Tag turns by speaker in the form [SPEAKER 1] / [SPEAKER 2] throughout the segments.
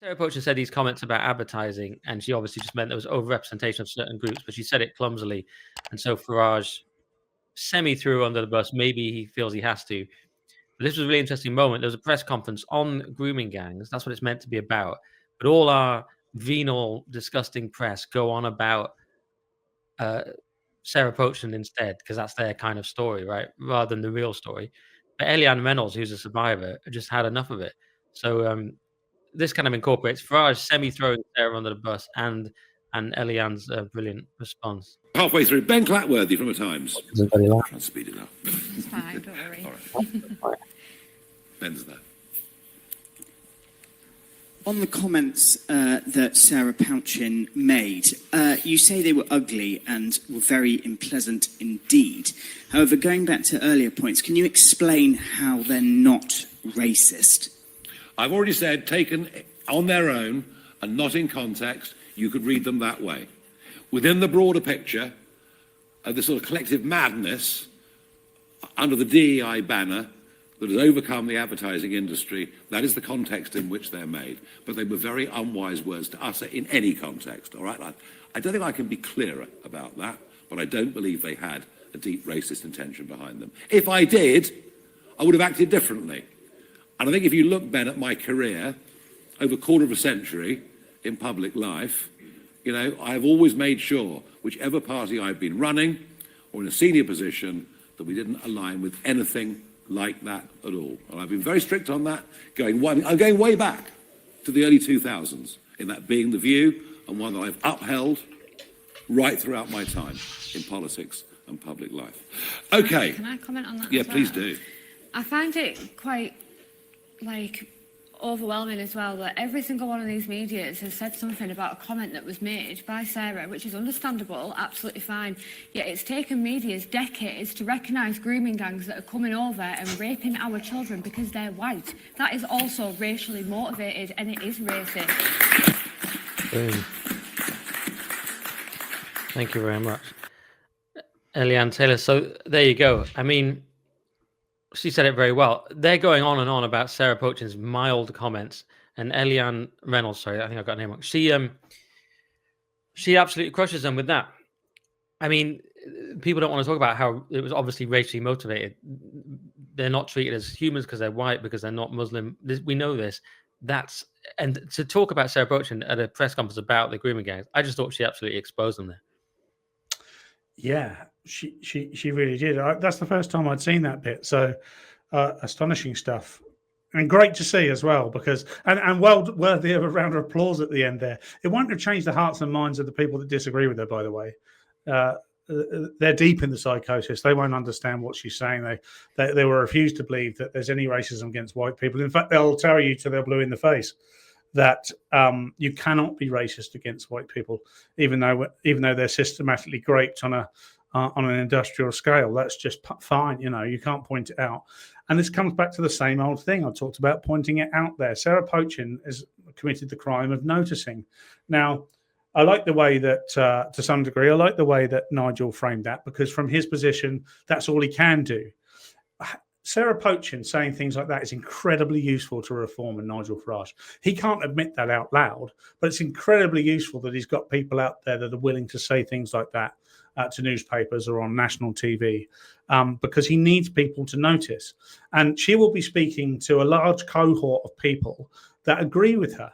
[SPEAKER 1] Sarah Pochin said these comments about advertising, and she obviously just meant there was overrepresentation of certain groups, but she said it clumsily, and so Farage semi threw under the bus. Maybe he feels he has to. But this was a really interesting moment. There was a press conference on grooming gangs. That's what it's meant to be about. But all our venal, disgusting press go on about uh, Sarah Pochin instead, because that's their kind of story, right? Rather than the real story. But Eleanor Reynolds, who's a survivor, just had enough of it. So this kind of incorporates Farage semi-throwing Sarah under the bus and Eliane's brilliant response.
[SPEAKER 2] Halfway through, Ben Clatworthy from The Times. Try and speed it up.
[SPEAKER 3] It's fine, don't worry.
[SPEAKER 2] All right. Ben's there.
[SPEAKER 4] On the comments that Sarah Pochin made, you say they were ugly and were very unpleasant indeed. However, going back to earlier points, can you explain how they're not racist?
[SPEAKER 2] I've already said, taken on their own and not in context, you could read them that way. Within the broader picture of the sort of collective madness under the DEI banner that has overcome the advertising industry, that is the context in which they're made. But they were very unwise words to utter in any context, all right? I don't think I can be clearer about that, but I don't believe they had a deep racist intention behind them. If I did, I would have acted differently. And I think if you look, Ben, at my career, over a quarter of a century in public life, you know, I've always made sure, whichever party I've been running or in a senior position, that we didn't align with anything like that at all. And I've been very strict on that. I'm going way back to the early 2000s in that being the view, and one that I've upheld right throughout my time in politics and public life. Okay.
[SPEAKER 3] Can I comment on that?
[SPEAKER 2] Yeah,
[SPEAKER 3] as well?
[SPEAKER 2] please do.
[SPEAKER 3] I find it quite overwhelming as well that every single one of these medias has said something about a comment that was made by Sarah, which is understandable, absolutely fine. Yet it's taken medias decades to recognise grooming gangs that are coming over and raping our children because they're white. That is also racially motivated, and it is racist.
[SPEAKER 1] Boom. Thank you very much, Eliane Taylor. So there you go. I mean, she said it very well. They're going on and on about Sarah Pochin's mild comments, and Eleanor Reynolds, sorry, I think I got her name wrong. She absolutely crushes them with that. I mean, people don't want to talk about how it was obviously racially motivated. They're not treated as humans because they're white, because they're not Muslim. We know this. And to talk about Sarah Pochin at a press conference about the grooming gangs, I just thought she absolutely exposed them there.
[SPEAKER 5] Yeah, she really did. That's the first time I'd seen that bit. So astonishing stuff, and great to see as well. Because and well worthy of a round of applause at the end there. It won't have changed the hearts and minds of the people that disagree with her. By the way, they're deep in the psychosis. They won't understand what she's saying. They will refuse to believe that there's any racism against white people. In fact, they'll tell you till they're blue in the face that you cannot be racist against white people, even though they're systematically graped on an industrial scale. That's just fine. You know, you can't point it out. And this comes back to the same old thing I talked about, pointing it out there. Sarah Pochin has committed the crime of noticing. Now, I like the way that, to some degree, I like the way that Nigel framed that, because from his position, that's all he can do. Sarah Pochin saying things like that is incredibly useful to Reform and Nigel Farage. He can't admit that out loud, but it's incredibly useful that he's got people out there that are willing to say things like that to newspapers or on national TV, because he needs people to notice. And she will be speaking to a large cohort of people that agree with her.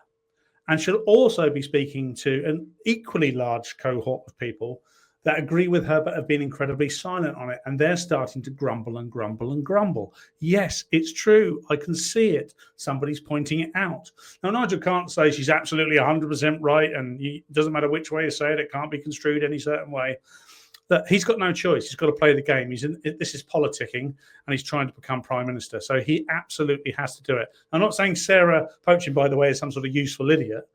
[SPEAKER 5] And she'll also be speaking to an equally large cohort of people that agree with her but have been incredibly silent on it. And they're starting to grumble and grumble and grumble. Yes, it's true. I can see it. Somebody's pointing it out. Now, Nigel can't say she's absolutely 100% right, and it doesn't matter which way you say it, it can't be construed any certain way. That he's got no choice. He's got to play the game. This is politicking, and he's trying to become prime minister. So he absolutely has to do it. I'm not saying Sarah Pochin, by the way, is some sort of useful idiot.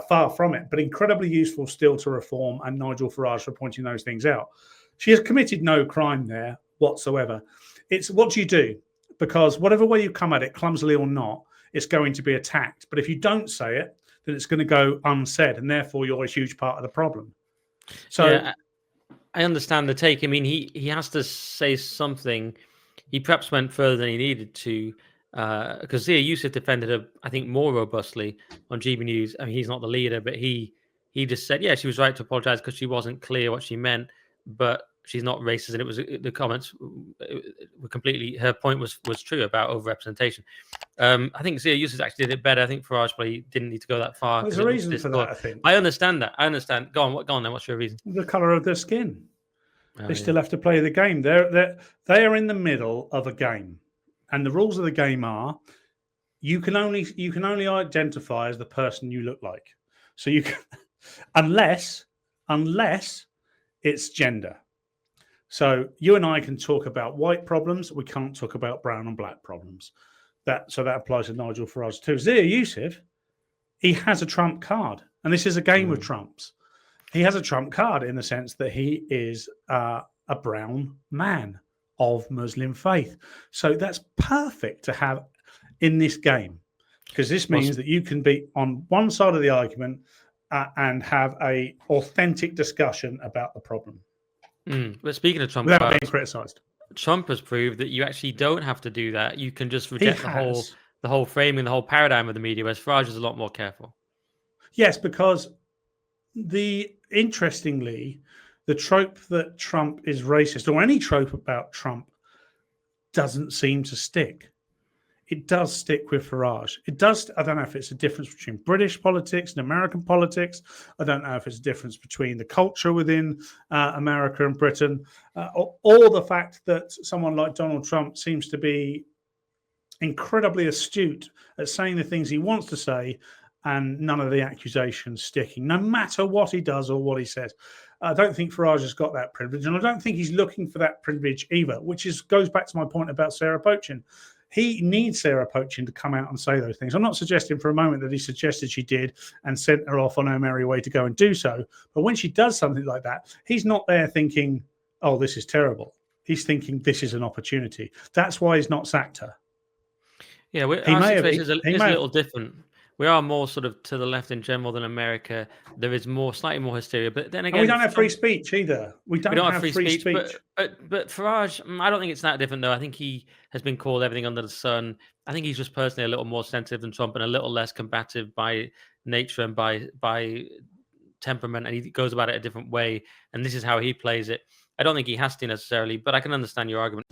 [SPEAKER 5] Far from it, but incredibly useful still to Reform and Nigel Farage for pointing those things out. She has committed no crime there whatsoever. It's what do you do? Because whatever way you come at it, clumsily or not, it's going to be attacked. But if you don't say it, then it's going to go unsaid, and therefore you're a huge part of the problem. So
[SPEAKER 1] yeah, I understand the take. I mean, he has to say something. He perhaps went further than he needed to. because Zia Yusuf defended her, I think, more robustly on GB News. I mean, he's not the leader, but he just said, yeah, she was right to apologize because she wasn't clear what she meant, but she's not racist. And it was the comments were completely. Her point was true about overrepresentation. I think Zia Yusuf actually did it better. I think Farage probably didn't need to go that far.
[SPEAKER 5] There's a reason for that, I think.
[SPEAKER 1] I understand that. I understand. Go on then. What's your reason?
[SPEAKER 5] The color of their skin.
[SPEAKER 1] Oh,
[SPEAKER 5] They still have to play the game. They are in the middle of a game, and the rules of the game are you can only identify as the person you look like. So you can, unless it's gender. So you and I can talk about white problems. We can't talk about brown and black problems. So that applies to Nigel Farage too. Zia Yusuf, he has a trump card, and this is a game of trumps. He has a trump card in the sense that he is a brown man of Muslim faith. So that's perfect to have in this game, because this means that you can be on one side of the argument and have a authentic discussion about the problem.
[SPEAKER 1] But speaking of Trump,
[SPEAKER 5] without being criticised,
[SPEAKER 1] Trump has proved that you actually don't have to do that. You can just reject the whole framing, the whole paradigm of the media, whereas Farage is a lot more careful.
[SPEAKER 5] Yes, because interestingly, the trope that Trump is racist, or any trope about Trump, doesn't seem to stick. It does stick with Farage. It does. I don't know if it's a difference between British politics and American politics. I don't know if it's a difference between the culture within America and Britain, or the fact that someone like Donald Trump seems to be incredibly astute at saying the things he wants to say, and none of the accusations sticking, no matter what he does or what he says. I don't think Farage has got that privilege, and I don't think he's looking for that privilege either, which goes back to my point about Sarah Pochin. He needs Sarah Pochin to come out and say those things. I'm not suggesting for a moment that he suggested she did and sent her off on her merry way to go and do so. But when she does something like that, he's not there thinking, oh, this is terrible. He's thinking this is an opportunity. That's why he's not sacked her.
[SPEAKER 1] Yeah, our situation is a little different. We are more sort of to the left in general than America. There is slightly more hysteria, but then again,
[SPEAKER 5] and we don't have free speech either. We don't have free speech.
[SPEAKER 1] But Farage, I don't think it's that different though. I think he has been called everything under the sun. I think he's just personally a little more sensitive than Trump and a little less combative by nature and by temperament, and he goes about it a different way. And this is how he plays it. I don't think he has to necessarily, but I can understand your argument.